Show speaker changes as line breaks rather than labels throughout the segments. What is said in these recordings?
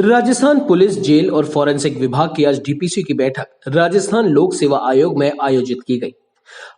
Rajasthan police jail और forensic विभाग की आज डीपीसी की बैठक राजस्थान लोक सेवा आयोग में आयोजित की गई।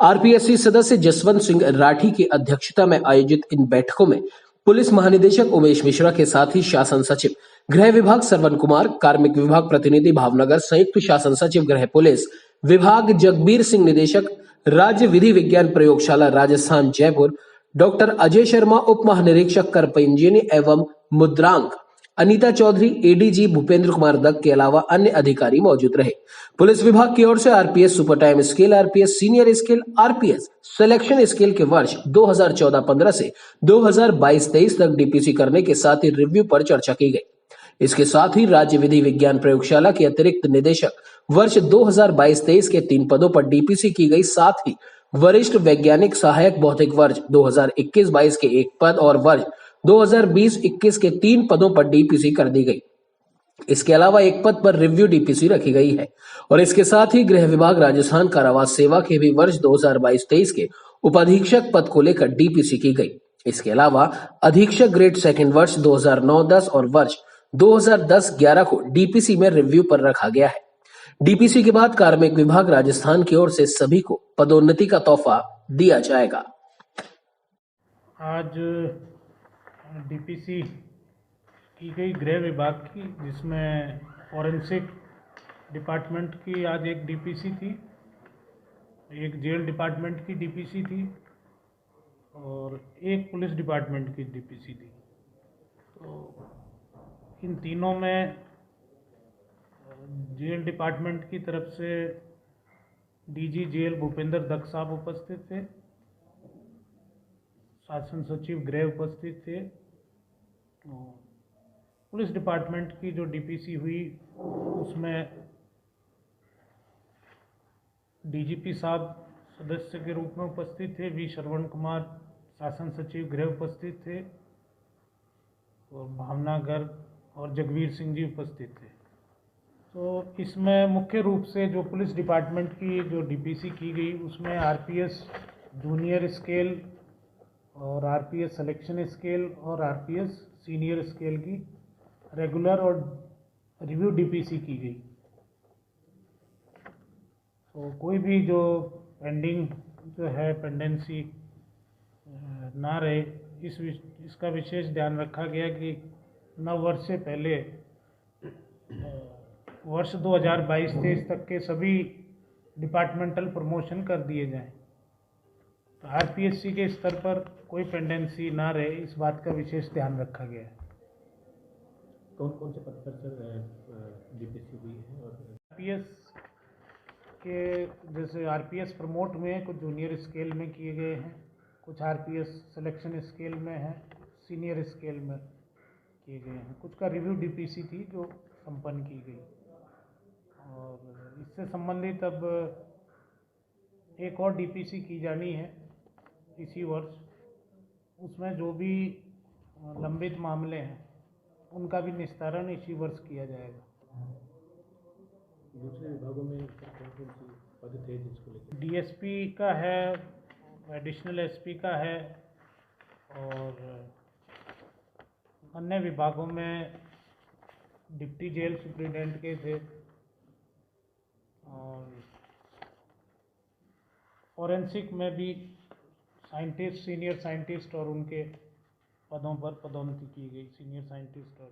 आरपीएससी सदस्य जसवंत सिंह राठी की अध्यक्षता में आयोजित इन बैठकों में पुलिस महानिदेशक उमेश मिश्रा के साथ ही शासन सचिव गृह विभाग श्रवण कुमार, कार्मिक विभाग प्रतिनिधि भावनगर, संयुक्त शासन सचिव गृह पुलिस विभाग जगबीर सिंह, निदेशक राज्य विधि विज्ञान प्रयोगशाला राजस्थान जयपुर डॉक्टर अजय शर्मा, उप महानिरीक्षक कर पंजीयनी एवं मुद्रांक अनीता चौधरी, एडीजी भूपेंद्र कुमार दत्त के अलावा अन्य अधिकारी मौजूद रहे। पुलिस विभाग की ओर से RPS super time scale, RPS senior scale, RPS selection scale के वर्ष 2014-15 से 2022-23 तक डीपीसी करने के साथ ही रिव्यू पर चर्चा की गई। इसके साथ ही राज्य विधि विज्ञान प्रयोगशाला के अतिरिक्त निदेशक वर्ष 2022-23 के 3 पदों पर डीपीसी की गई। साथ ही वरिष्ठ वैज्ञानिक सहायक भौतिक वर्ष 2021-22 के 1 पद और वर्ष 2020-21 के 3 पदों पर डीपीसी कर दी गई। इसके अलावा एक पद पर रिव्यू डीपीसी रखी गई है और इसके साथ ही गृह विभाग राजस्थान कारावास सेवा के भी वर्ष 2022-23 के उपाधीक्षक पद को लेकर डीपीसी की गई। इसके अलावा अधीक्षक ग्रेड सेकंड वर्ष 2009-10 और वर्ष 2010-11 को डीपीसी में रिव्यू पर रखा गया है। डीपीसी के बाद कार्मिक विभाग राजस्थान की ओर से सभी को पदोन्नति का तोहफा दिया जाएगा।
आज डीपीसी की गई गृह विभाग की, जिसमें फॉरेंसिक डिपार्टमेंट की आज एक डीपीसी थी, एक जेल डिपार्टमेंट की डीपीसी थी और एक पुलिस डिपार्टमेंट की डीपीसी थी। तो इन तीनों में जेल डिपार्टमेंट की तरफ से डीजी जेल भूपेंद्र दत्त साहब उपस्थित थे, शासन सचिव गृह उपस्थित थे। पुलिस डिपार्टमेंट की जो डीपीसी हुई उसमें डीजीपी साहब सदस्य के रूप में उपस्थित थे, वी श्रवण कुमार शासन सचिव गृह उपस्थित थे और भावनगर और जगबीर सिंह जी उपस्थित थे। तो इसमें मुख्य रूप से जो पुलिस डिपार्टमेंट की जो डीपीसी की गई उसमें आरपीएस जूनियर स्केल और आरपीएस सिलेक्शन स्केल और आरपीएस सीनियर स्केल की रेगुलर और रिव्यू डीपीसी की गई। तो कोई भी जो पेंडिंग जो है पेंडेंसी ना रहे, इसका विशेष ध्यान रखा गया कि नव वर्ष से पहले वर्ष 2022-23 तक के सभी डिपार्टमेंटल प्रमोशन कर दिए जाएं। तो आरपीएससी के स्तर पर कोई पेंडेंसी ना रहे, इस बात का विशेष ध्यान रखा गया है।
कौन कौन से पद पर डीपीसी हुई है? और
आरपीएस के जैसे आरपीएस प्रमोट में कुछ जूनियर स्केल में किए गए हैं, कुछ आरपीएस सिलेक्शन स्केल में है, सीनियर स्केल में किए गए हैं, कुछ का रिव्यू डीपीसी थी जो संपन्न की गई। और इससे संबंधित अब एक और डीपीसी की जानी है इसी वर्ष, उसमें जो भी लंबित मामले हैं उनका भी निस्तारण इसी वर्ष किया जाएगा।
दूसरे विभागों में कौन कौन सी पद थे जिसको लेकर?
डीएसपी का है, एडिशनल एसपी का है और अन्य विभागों में डिप्टी जेल सुप्रिटेंडेंट के थे और फॉरेंसिक में भी साइंटिस्ट, सीनियर साइंटिस्ट और उनके पदों पर पदोन्नति की गई, सीनियर साइंटिस्ट और